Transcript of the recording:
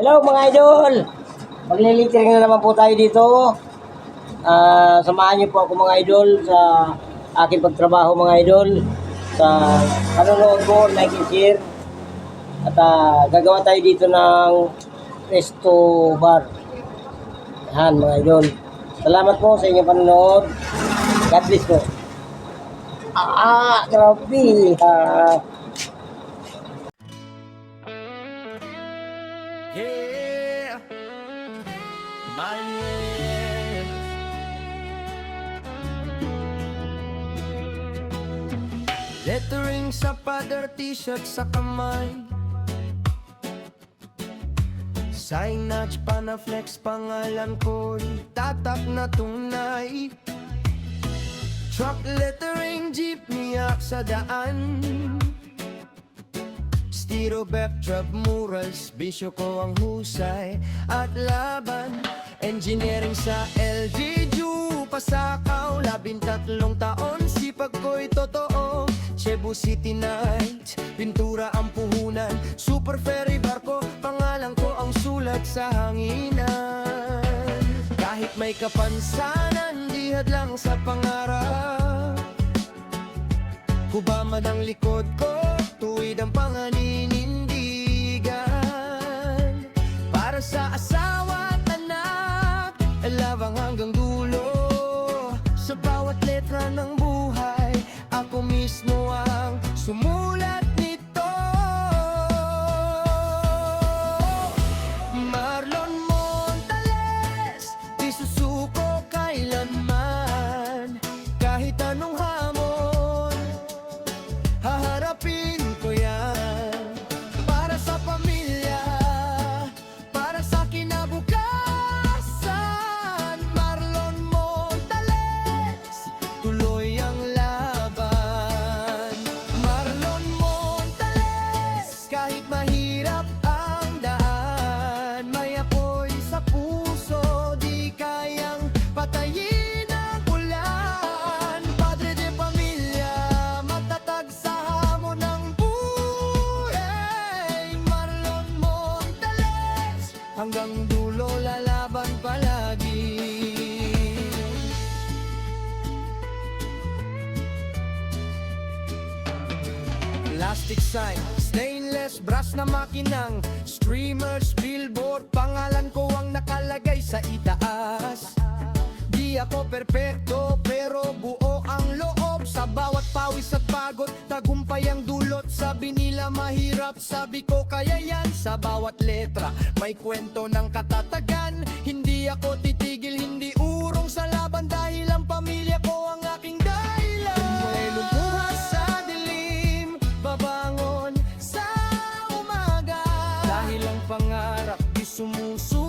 Hello mga idol! Maglilitering na naman po tayo dito. Samahan niyo po ako mga idol sa aking pagtrabaho mga idol. Sa panonood ko, like and share. At gagawa tayo dito ng resto bar. Yan mga idol. Salamat po sa inyong panonood. God bless po. Grabe. Yeah, my name. Lettering sa pader, t-shirt sa kamay. Signage pa na flex, pangalan ko'y tatak na tunay. Truck lettering, jeepney sa daan. Stiro backdrop murals, bisyo ko ang husay at laban. Engineering sa LGU, pasakaw, 13 taon, sipag ko'y totoo. Cebu City Nights, pintura ang puhunan, super ferry barko, pangalan ko ang sulat sa hanginan. Kahit may kapansanan, di hadlang sa pangarap. Kubaman ang likod ko, tuwid ang panganinindigan. Para sa asawa at anak, labang hanggang dulo. Sa bawat letra ng buhay, ako mismo ang sumulat nito. Marlon Montales, di susuko kailanman. Kahit anong hamon, haharapin ko yan. Para sa pamilya, para sa kinabukasan. Marlon Montales, tuloy ang laban. Marlon Montales, kahit mahirap ang daan, may apoy sa puso, di kayang patayin ang ulan. Padre de pamilya, matatag sa hamon ng buhay. Marlon Montales, hanggang dulo lalaban palagi. Plastic sign, stainless brass na makinang, streamers, billboard, pangalan ko ang nakalagay sa itaas. Di ako perpekto pero buo ang loob. Sa bawat pawis at pagod, tagumpay ang dulot. Sabi nila mahirap, sabi ko kaya yan. Sa bawat letra, may kwento ng katatagan. Hindi ako titigil, hindi urong sa laban. Dahil ang pamilya ko ang aking dahilan. May lumuha sa dilim, babangon sa umaga. Dahil ang pangarap di sumusunod.